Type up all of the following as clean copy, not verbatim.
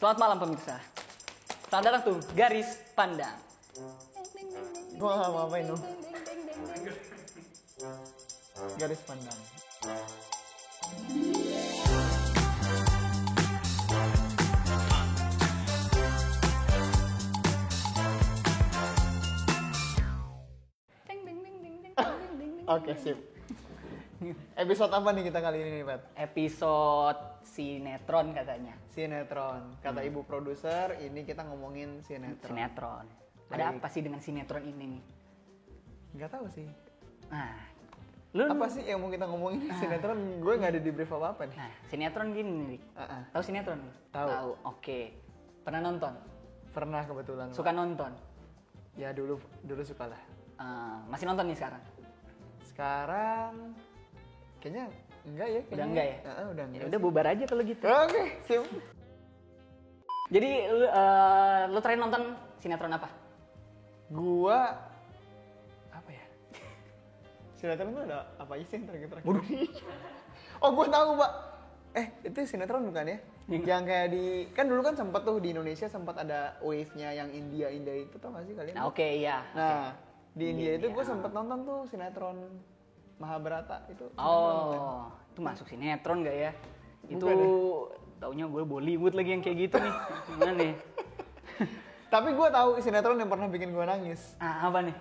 Selamat malam pemirsa. Selamat datang tuh Garis Pandang. Gua gak mau apain dong. Garis Pandang. Oke, sip. Episode apa nih kita kali ini nih, Pat? Episode sinetron katanya. Sinetron. Kata ibu produser, ini kita ngomongin sinetron. Sinetron. Baik. Ada apa sih dengan sinetron ini nih? Nggak tahu sih. Nah, lu Apa sih yang mau kita ngomongin sinetron? Gue nggak ada di brief apa-apa nih. Nah, sinetron gini nih. Tahu sinetron? Tahu. Oke. Pernah nonton? Pernah kebetulan. Suka nonton? Ya dulu suka lah. Masih nonton nih sekarang? Sekarang kayaknya enggak ya? Udah enggak ya? Udah enggak. Ya udah bubar aja kalau gitu. Oke, sip. Jadi lu terakhir nonton sinetron apa? Gua apa ya? Sinetron itu ada apa aja sih yang terakhir? Oh, gua tahu, Pak. Itu sinetron bukan ya? Yang kayak kan dulu kan sempat tuh di Indonesia sempat ada wave-nya yang India itu, tau gak sih kalian? Nah, oke, iya. Nah, di India itu gue sempat nonton tuh sinetron Mahabharata itu. Oh, itu masuk sinetron gak ya? Itu Bukan taunya gue Bollywood lagi yang kayak gitu nih. Gimana nih? Tapi gue tahu sinetron yang pernah bikin gue nangis. Apa nih?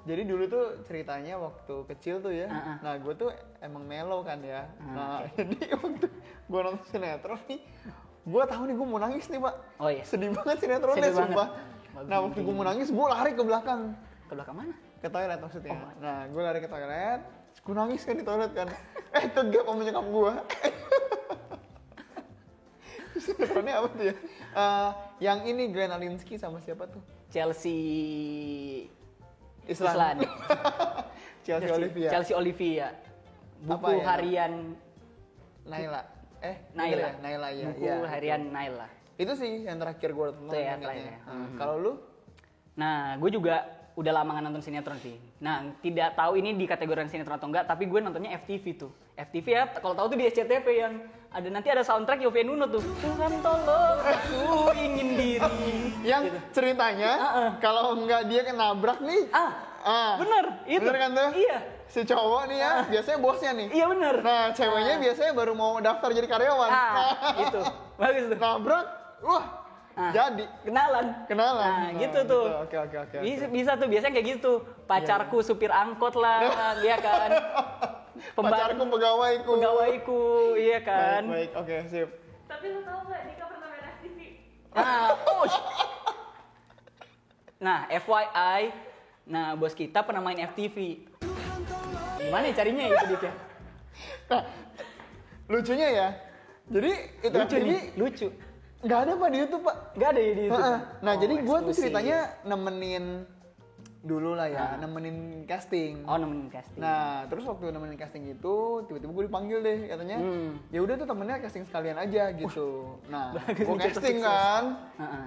Jadi dulu tuh ceritanya waktu kecil tuh ya. Nah, gue tuh emang melo kan ya. Nah, jadi waktu gue nonton sinetron nih, gue tahu nih gue mau nangis nih, Pak. Oh iya. Sedih banget sinetronnya, Sedih banget. sumpah. Nah, waktu gue mau nangis, gue lari ke belakang. Ke belakang mana? Ke toilet maksudnya. Nah, gue lari ke toilet, gue nangis kan di toilet kan. Tegak sama nyokap gue. Sinetronnya apa tuh ya? Yang ini Glenn Alinsky sama siapa tuh? Chelsea Islan. Chelsea Olivia. Chelsea Olivia. Buku Apa ya? harian Naila. Naila. Ya? Naila ya. Buku ya, harian Naila. Itu sih yang terakhir gue nonton. Itu ya, ingatnya. terakhir ya. Kalau lu? Nah, gue juga udah lama nggak nonton sinetron sih. Nah, tidak tahu ini di kategori sinetron atau enggak, tapi gue nontonnya FTV tuh. FTV ya, kalau tahu tuh di SCTV yang nanti ada soundtrack Yovie Nuno tuh. Tuhan tolong, aku ingin diri. Yang ceritanya kalau nggak dia kenabrak nih. Bener, itu. Bener kan tuh? Iya. Si cowok nih ya, biasanya bosnya nih. Iya bener. Nah, ceweknya biasanya baru mau daftar jadi karyawan. Itu. Bagus tuh. Nabrak, jadi. Kenalan. Nah, gitu tuh. Oke. Bisa tuh, biasanya kayak gitu. Pacarku supir angkot lah, dia kan. Pacarku pegawaiku, iya kan. Baik, oke, sip. Tapi lu tau gak Dika pernah main FTV? Nah, FYI, bos kita pernah main FTV. Gimana ya carinya itu Dika? Nah, lucunya ya, jadi itu Lucu FTV nih, lucu. nggak ada Pak di YouTube, Pak. Nggak ada ya di YouTube. Nah, jadi gue tuh eksklusif. ceritanya nemenin dulu lah ya, nemenin casting. Oh, nemenin casting. Nah, terus waktu nemenin casting itu, tiba-tiba gue dipanggil deh, katanya, ya udah tuh temennya casting sekalian aja gitu. Nah, bagus gue nih, casting sukses. kan,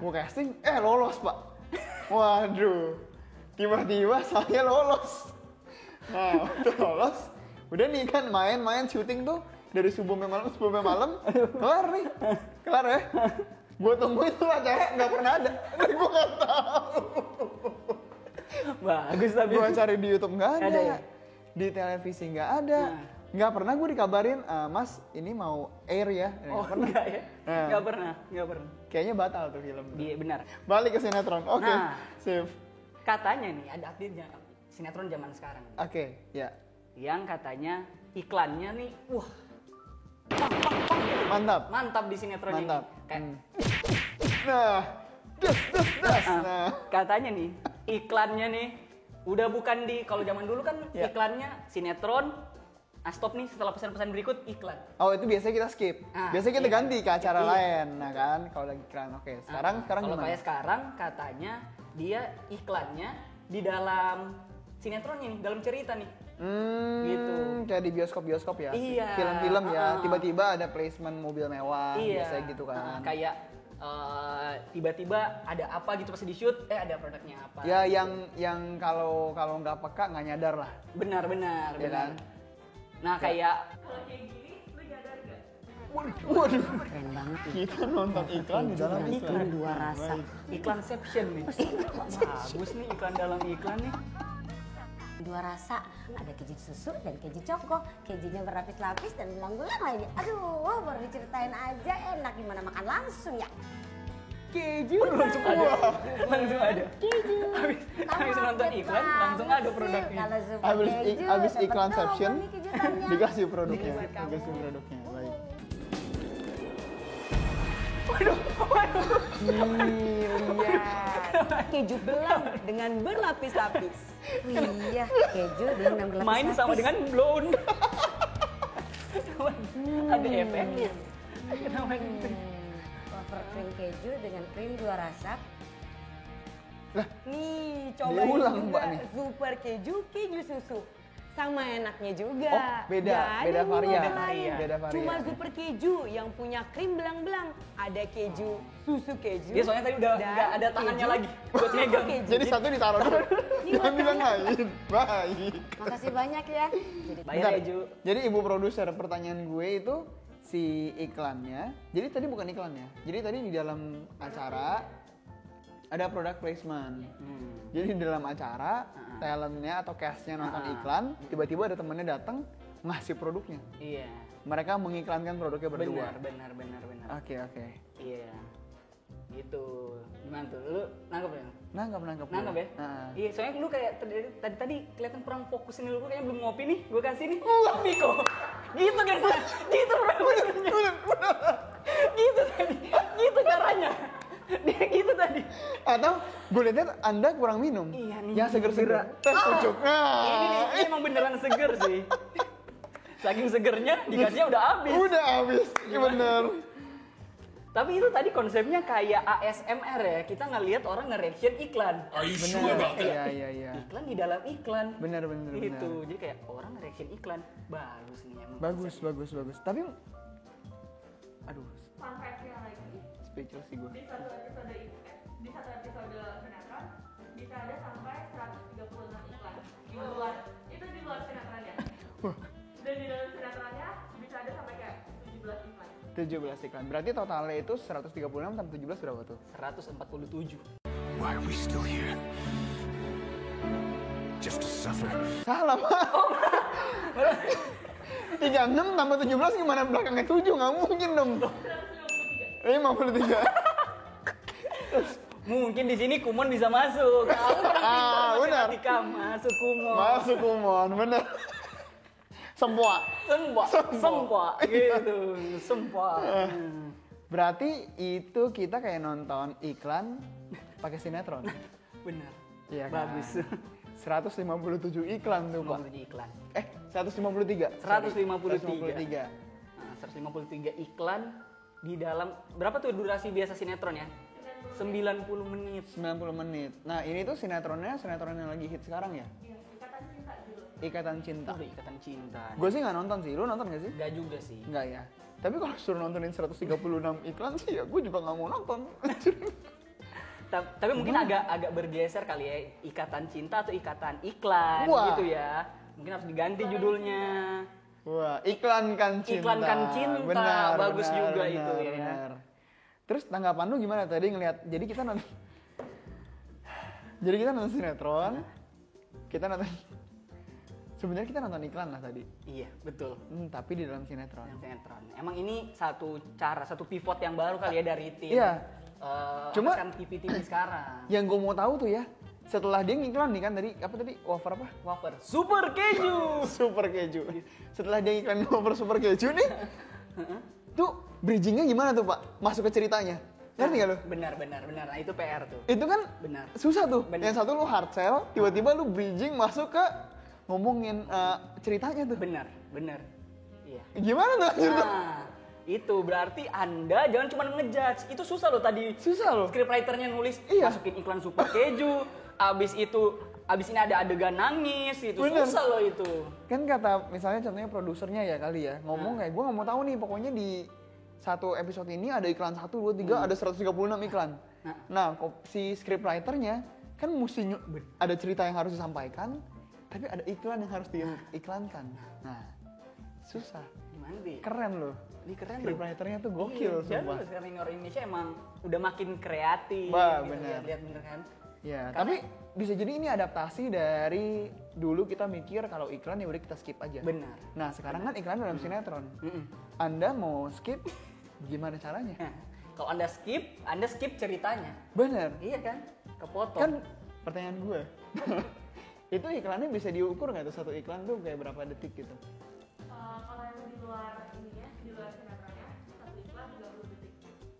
gue casting, lolos Pak. Waduh, tiba-tiba saya lolos. Nah, waktu lolos, udah nih kan main syuting tuh dari subuh sampai malam, kelar ya. Gue tungguin tuh acara nggak pernah ada, gue nggak tahu. Bagus tapi. Gue cari di YouTube nggak ada, ya? di televisi nggak ada, nggak pernah gue dikabarin, Mas ini mau air ya. Oh, enggak ya? Nggak pernah. Kayaknya batal tuh film. Iya, benar. Balik ke sinetron, oke, Nah. sip. Katanya nih ada update sinetron zaman sekarang. Oke, ya, Yang katanya iklannya nih, wah, mantap di sinetron ini. Mantap. Kayak, Nah, das. Nah, katanya nih iklannya nih udah bukan kalau zaman dulu kan Ya. iklannya sinetron. Stop nih setelah pesan-pesan berikut iklan. oh itu biasanya kita skip. Biasanya kita iya. ganti ke acara Iya. lain, nah kan, kalau lagi iklan. Oke, sekarang Kalau gimana? kayak sekarang katanya dia iklannya di dalam sinetronnya nih, dalam cerita nih. Gitu. Kayak di bioskop ya. Iya. Film-film ya, tiba-tiba ada placement mobil mewah, Iya. biasanya gitu kan. Kayak tiba-tiba ada apa gitu pas di shoot, ada produknya apa. Ya yang kalau nggak peka nggak nyadar lah. Benar. Iya kan? Nah kayak Kalau kayak gini, lu nyadar gak? Waduh, Keren banget nih. kita nonton iklan di dalam Keju dan iklan. krim dua rasa. Iklanception nih. Bagus nih iklan dalam iklan nih. Dua rasa, ada keju susu dan keju coko. Kejunya berlapis-lapis dan belang-belang lagi. Aduh, baru diceritain aja enak, gimana makan langsung ya. Keju langsung ada. Langsung ada. Keju. Habis nonton iklan langsung ada produknya. Kalau super Habis keju, habis dapat iklanception double nih kejutannya. dikasih produknya, Buat kamu. dikasih produknya. Baik. Lihat, keju belang dengan berlapis-lapis. Iya, keju dengan berlapis-lapis. Main sama dengan blown. Ada efeknya. Kenapa gitu? Wafer krim keju dengan krim dua rasa. Nih, Diulang, cobain Mbak, juga nih. super keju, keju susu. Sama enaknya juga. Oh, beda, Jadi beda nih varian. model lain. Beda varian. Cuma super keju yang punya krim belang-belang. Ada keju, susu keju. Dia soalnya tadi udah dan nggak ada tangannya keju. lagi buat megang. Keju. Jadi satu ditaruh dulu. Jangan bilang lain. Baik. Makasih banyak ya. Jadi Bayar Bentar. ya Ju. Jadi ibu produser, pertanyaan gue itu si iklannya. Jadi tadi bukan iklannya. Jadi tadi di dalam acara ada product placement. Jadi di dalam acara talentnya atau castnya nonton iklan, tiba-tiba ada temennya datang ngasih produknya. Iya. Mereka mengiklankan produknya berdua. Benar. Oke oke. Iya. Gitu. Gimana tuh? Lu nangkep ya? Nangkap. Nangkep ya? Nah. Iya, soalnya lu kayak tadi kelihatan kurang fokus nih, lu kayaknya belum ngopi nih. Gua kasih nih. Kopi kok. Gitu kan? Gitu prosesnya. Gitu tadi. Gitu caranya. Dia gitu tadi. Atau gue lihat Anda kurang minum. Iya nih. Yang seger-seger. Tes pucuk. Ini emang beneran seger sih. Saking segernya dikasihnya udah habis. Udah habis. Iya bener. Tapi itu tadi konsepnya kayak ASMR ya. Kita ngelihat orang nge-reaction iklan. Bener. Iya. Iklan di dalam iklan. Bener. Gitu. Jadi kayak orang nge-reaction iklan. Bagus nih emang. Bagus. Tapi aduh, Fun fact-nya lagi, speechless sih gue. di satu episode sinetron bisa ada sampai 136 iklan di luar, itu di luar sinetronnya. Dan di dalam sinetronnya bisa ada sampai kayak 17 iklan. 17 iklan. Berarti totalnya itu 136 tambah 17 berapa tuh? 147. Why are we still here? Just to suffer. Salah, Pak. 36 tambah 17 gimana belakangnya 7? Nggak mungkin dong. 53. Mungkin di sini Kumon bisa masuk. Kamu kurang pintar benar. matematika. Masuk Kumon. Masuk Kumon, bener. Semua. Semua. Gitu. Semua. Berarti itu kita kayak nonton iklan pakai sinetron. Benar. Iya kan? Bagus. 157 iklan tuh, Pak. 153 iklan. 153. 153. Nah, 153 iklan di dalam berapa tuh durasi biasa sinetron ya? 90 menit. 90 menit. Nah, ini tuh sinetron yang lagi hit sekarang ya? Iya, ikatan cinta dulu. Ikatan Cinta. Udah ikatan cinta. Gue sih nggak nonton sih. Lu nonton nggak sih? Enggak juga sih. Nggak ya. Tapi kalau suruh nontonin 136 iklan sih ya gue juga nggak mau nonton. Tapi mungkin agak bergeser kali ya, ikatan cinta atau ikatan iklan Wah. gitu ya. Mungkin harus diganti judulnya. Wah, iklankan cinta. Iklankan cinta. Bagus juga itu ya. Benar. Terus tanggapan lu gimana tadi ngelihat? Jadi kita nonton sinetron. Kita nonton sebenarnya kita nonton iklan lah tadi. Iya, betul. Tapi di dalam sinetron. Yang sinetron. Emang ini satu pivot yang baru kali ya dari tim. Iya. Cuma- Cuma TV sekarang. Yang gue mau tahu tuh ya, setelah dia ngiklan nih kan tadi wafer apa? Wafer super keju. Super keju. Setelah dia iklan wafer super keju nih, tuh bridgingnya gimana tuh Pak? Masuk ke ceritanya. Ngerti nggak lu? Benar. Nah, itu PR tuh. Itu kan Benar. susah tuh. Benar. Yang satu lu hard sell, tiba-tiba lu bridging masuk ke ngomongin ceritanya tuh. Benar. Iya. Gimana tuh? Nah, itu berarti Anda jangan cuma ngejudge. Itu susah loh tadi. Susah loh. Scriptwriter-nya nulis, Iya. masukin iklan super keju. Abis ini ada adegan nangis, itu Bener. susah loh itu. Kan kata misalnya contohnya produsernya ya kali ya, ngomong kayak gue nggak mau tahu nih pokoknya di satu episode ini ada iklan 1, 2, 3, ada 136 iklan. Nah, si scriptwriter-nya kan mesti ada cerita yang harus disampaikan, tapi ada iklan yang harus diiklankan. Nah, susah. Gimana sih? Keren loh. Ini keren Script tuh. writer-nya tuh gokil Iya, sumpah. sekarang ini orang Indonesia emang udah makin kreatif. Bah, gitu, bener. Lihat bener kan. Ya, Karena- tapi bisa jadi ini adaptasi dari dulu kita mikir kalau iklan ya udah kita skip aja. Benar. Nah, sekarang kan iklan dalam sinetron. Mm-mm. Anda mau skip gimana caranya? Nah, kalau Anda skip ceritanya. Bener. Iya kan? Kepotong. Kan pertanyaan gue. Itu iklannya bisa diukur nggak tuh satu iklan tuh kayak berapa detik gitu? Kalau yang di luar ininya, di luar sinetronnya, satu iklan 30 detik.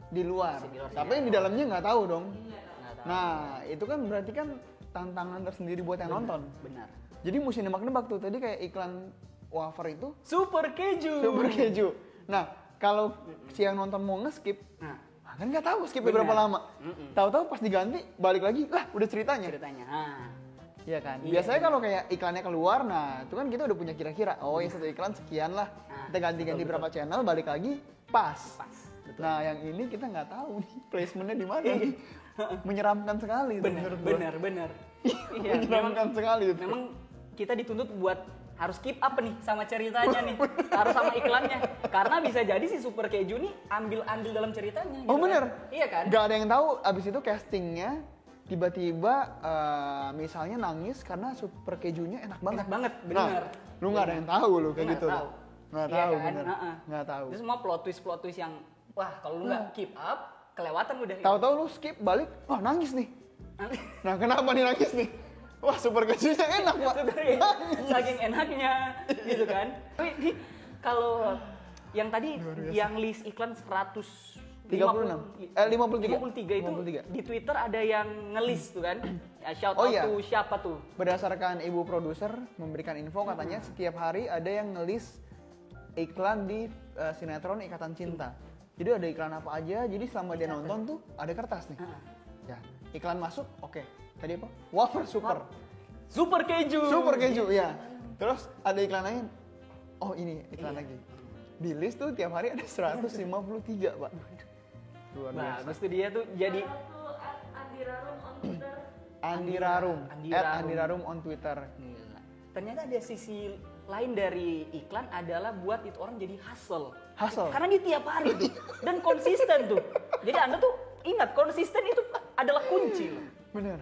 Di luar. Bisa di luar Tapi yang di dalamnya nggak tahu dong. Nggak tahu. Nggak tahu. Nah, itu kan berarti kan tantangan tersendiri buat yang nonton. Benar. Jadi mesti nebak-nebak tuh. Tadi kayak iklan wafer itu Super keju. super keju. Nah, kalau si yang nonton mau nge-skip, Nah, kan nggak tahu skipnya Benar. berapa lama. Mm-mm. Tahu-tahu pas diganti balik lagi, lah udah ceritanya. ceritanya. Nah, Iya kan. Iya, Biasanya iya. kalau kayak iklannya keluar, nah itu kan kita udah punya kira-kira. Oh ya satu iklan sekian lah. Nah, Kita ganti-ganti betul, berapa channel, balik lagi pas. pas. Betul. Nah yang ini kita nggak tahu nih placementnya di mana nih. Menyeramkan sekali. tuh benar, menurut gua. benar. Iya, memang, Menyeramkan sekali. Tuh. memang kita dituntut buat harus keep up nih sama ceritanya nih, harus sama iklannya. Karena bisa jadi si super keju nih ambil andil dalam ceritanya. Oh gitu bener. kan? Iya kan? Gak ada yang tahu. Abis itu castingnya tiba-tiba misalnya nangis karena super kejunya enak banget. Enak banget, Nah, bener. lu nggak ada yang tahu lu kayak Nggak gitu. tahu. Nggak Iya tahu kan? bener. Heeh. Nggak tahu. Itu semua plot twist yang wah kalau lu nggak keep up kelewatan udah. Tahu-tahu lu skip balik, wah nangis nih. Nanti Nah kenapa nih nangis nih? Wah super kejunya enak pak. sebenarnya saking enaknya gitu kan. Tapi ini kalau yang tadi yang list iklan 36. 53. 53 itu 53. di Twitter ada yang ngelis tuh kan. Ya, shout Oh, out iya. to siapa tuh? Berdasarkan ibu produser memberikan info katanya setiap hari ada yang ngelis iklan di sinetron Ikatan Cinta. Jadi ada iklan apa aja, jadi selama dia nonton tuh ada kertas nih. Ya, iklan masuk, oke. Tadi apa? Wafer super. Super keju. Super keju, ya. Terus ada iklan lain. Oh ini iklan Iya. lagi. Di list tuh tiap hari ada 153 pak. Luar biasa. Bagus tuh dia tuh jadi Kalau tuh @andirarum on Twitter. Andi Rarum, Andi at Rarum. Andi Rarum on Twitter. Gila. Ternyata ada sisi lain dari iklan adalah buat itu orang jadi hustle. Hustle. Karena dia tiap hari tuh dan konsisten tuh. Jadi Anda tuh ingat konsisten itu adalah kunci loh. Bener.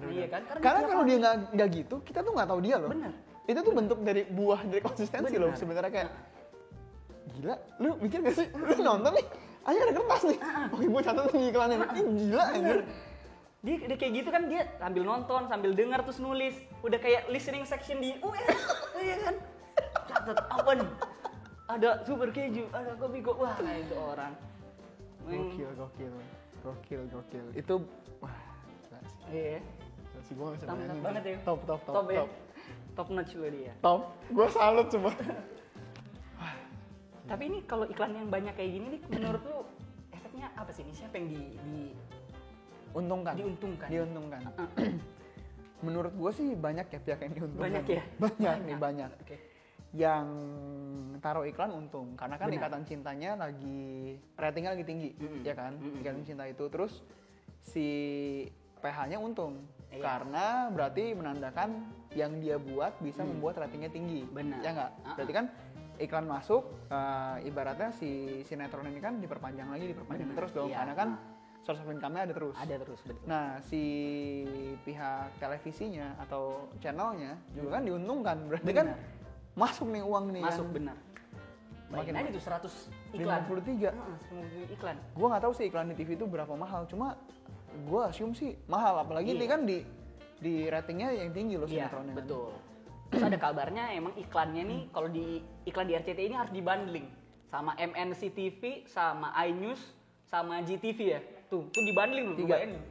Iya kan? Karena Karena tiap kalau hari. dia nggak gitu, kita tuh nggak tahu dia loh. Bener. Itu tuh bentuk dari buah dari konsistensi Bener. loh sebenarnya kayak gila. Lu mikir gak sih? Lu nonton nih, aja ada kertas nih. Oke, gue catat nih iklannya. Gila anjir. Dia kayak gitu kan dia sambil nonton, sambil dengar terus nulis. Udah kayak listening section di UN. Iya kan? Catat apa nih? Ada super keju, ada kopi kok. Wah, itu orang. Gokil. Itu wah, gila sih. Iya. Gila sih, gua nggak bisa Top bayangin. banget ya. Top. Top ya. Top notch lo dia. Top. Gue salut coba. Tapi ini kalau iklan yang banyak kayak gini nih, menurut lu efeknya apa sih? Ini siapa yang Diuntungkan. Diuntungkan. Menurut gue sih banyak ya pihak yang diuntungkan. Banyak ya? Banyak. Oke. Yang taruh iklan untung karena kan Benar. Ikatan Cintanya lagi ratingnya lagi tinggi, ya kan? Ikatan Cinta itu terus si PH-nya untung Iya. karena berarti menandakan yang dia buat bisa membuat ratingnya tinggi. Benar. Ya nggak? Berarti kan iklan masuk, ibaratnya si sinetron ini kan diperpanjang Benar. terus dong, Iya. karena kan source of income-nya ada terus. Ada terus betul. Nah, si pihak televisinya atau channelnya juga kan diuntungkan. Berarti kan Benar. masuk nih uang nih Masuk yang benar. Makin Bayangin aja tuh 100 iklan. 53. 150 iklan. Gua nggak tahu sih iklan di TV itu berapa mahal, cuma gua assume sih mahal, apalagi ini Iya. kan di ratingnya yang tinggi loh Iya, sinetronnya. kan. betul. Terus ada kabarnya emang iklannya nih kalau di iklan di RCTI ini harus dibundling sama MNC TV, sama iNews, sama GTV ya. Tuh dibundling loh. 3. bayangin.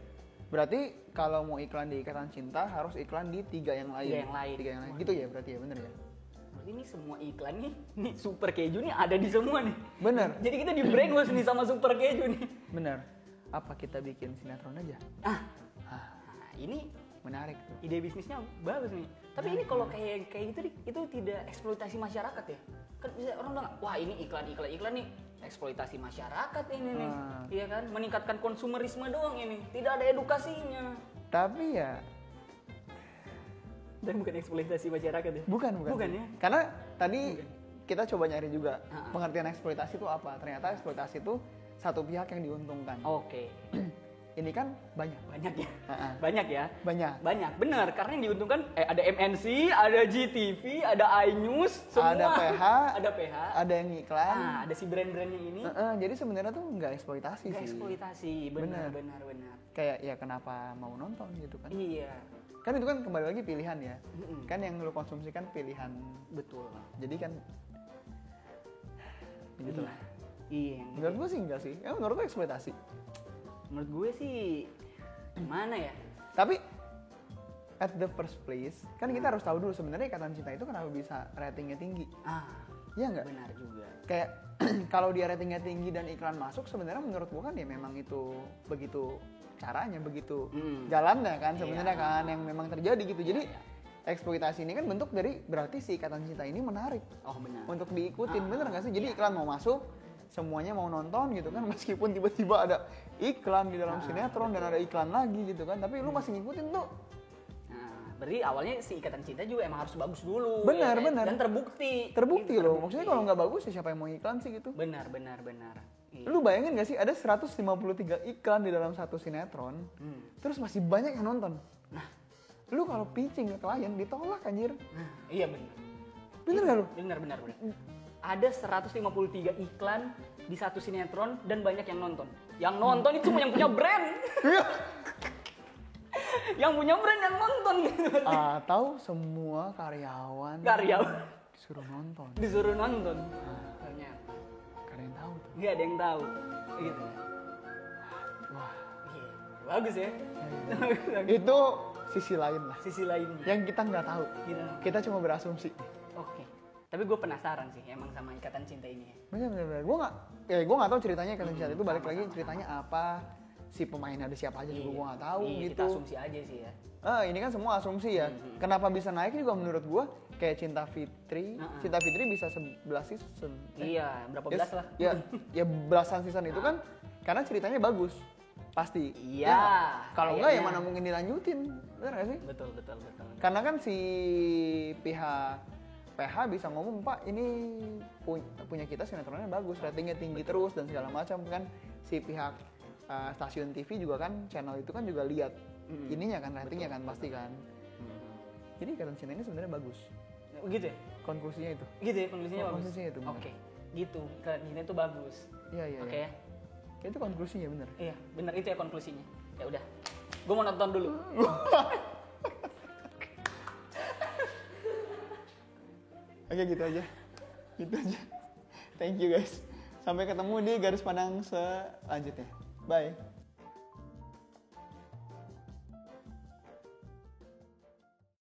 Berarti kalau mau iklan di Ikatan Cinta harus iklan di 3 yang lain. 3 yang lain. 3 yang lain. Gitu ya berarti ya, bener ya? Berarti ini semua iklan nih super keju nih ada di semua nih. Bener. Jadi kita di brainwash nih sama super keju nih. Bener. Apa kita bikin sinetron aja? Nah, ini Menarik tuh. ide bisnisnya bagus nih. Tapi ini kalau kayak gitu nih, itu tidak eksploitasi masyarakat ya? Kan bisa orang bilang, wah ini iklan nih eksploitasi masyarakat ini nih. Ah. Iya kan? Meningkatkan konsumerisme doang ini. Tidak ada edukasinya. Tapi ya Dan bukan eksploitasi masyarakat ya? bukan. Bukan ya? Karena tadi kita coba nyari juga pengertian eksploitasi itu apa. Ternyata eksploitasi itu satu pihak yang diuntungkan. Oke. Ini kan banyak. Banyak ya. Ha-ha. Banyak ya. Banyak. Bener. Karena yang diuntungkan ada MNC, ada GTV, ada iNews, semua. Ada PH, ada PH. ada yang iklan. Ada si brand-brandnya ini. Jadi sebenarnya tuh nggak eksploitasi Nggak sih. eksploitasi, benar. Kayak ya kenapa mau nonton gitu kan? Iya, Kan itu kan kembali lagi pilihan ya. Kan yang lu konsumsi kan pilihan. betul. Jadi kan begitulah. Iya. Menurut gua sih enggak sih. Menurut gua eksploitasi. Menurut gue sih gimana ya? Tapi at the first place kan kita harus tahu dulu sebenarnya Ikatan Cinta itu kenapa bisa ratingnya tinggi. Iya nggak? Benar juga. Kayak kalau dia ratingnya tinggi dan iklan masuk sebenarnya menurut gua kan ya memang itu begitu caranya, begitu jalannya kan sebenarnya kan yang memang terjadi gitu. Jadi eksploitasi ini kan bentuk dari berarti si Ikatan Cinta ini menarik Oh benar. untuk diikutin, bener nggak sih? Jadi iklan mau masuk, semuanya mau nonton gitu kan, meskipun tiba-tiba ada iklan di dalam sinetron dan ada iklan lagi gitu kan, tapi lu masih ngikutin tuh. Nah, berarti awalnya si Ikatan Cinta juga emang harus bagus dulu. Benar, ya kan? benar. Dan terbukti. Terbukti Gitu, loh, maksudnya kalau nggak bagus ya siapa yang mau iklan sih gitu. Benar. Iya. Lu bayangin gak sih ada 153 iklan di dalam satu sinetron, terus masih banyak yang nonton. Nah. Lu kalau pitching ke klien ditolak anjir. Nah, iya benar. Bener gak lu? Benar. Ada 153 iklan di satu sinetron dan banyak yang nonton. Yang nonton itu yang punya brand. Yang punya brand yang nonton gitu. Atau semua karyawan disuruh nonton. Disuruh nonton. Ternyata Karena yang tahu tuh. nggak ada yang tahu. Gitu. Wah, Iya. Bagus ya. itu sisi lain lah. Sisi lainnya. Yang kita nggak tahu. Gitu. Kita cuma berasumsi. Oke. Tapi gue penasaran sih emang sama Ikatan Cinta ini ya. Bener. Gue nggak tahu ceritanya Ikatan Cinta itu balik lagi ceritanya apa. Si pemainnya ada siapa aja juga gue nggak tahu Iya, gitu. Kita asumsi aja sih ya. Ini kan semua asumsi ya. Kenapa bisa naik juga menurut gue kayak Cinta Fitri. Cinta Fitri bisa 11 season. Iya, berapa belas lah. Ya belasan season itu kan karena ceritanya bagus. Pasti. Iya, Ya, kalau enggak ya kayaknya. mana mungkin dilanjutin. Benar nggak sih? Betul. Karena kan si pihak PH bisa ngomong, Pak ini punya kita sinetronnya bagus, ratingnya tinggi terus dan segala macam kan. Si pihak stasiun TV juga kan, channel itu kan juga lihat ininya kan, ratingnya kan pasti kan. Jadi Ikatan Cinta ini sebenarnya bagus. Gitu ya? Konklusinya itu. Gitu ya konklusinya bagus. Konklusinya itu, benar. Oke. Gitu. Ikatan Cinta itu bagus. Iya. Oke ya. Kayak itu konklusinya bener. Iya, benar itu ya konklusinya. Ya udah. Gue mau nonton dulu. Oke gitu aja. Thank you guys. Sampai ketemu di garis pandang selanjutnya. Bye.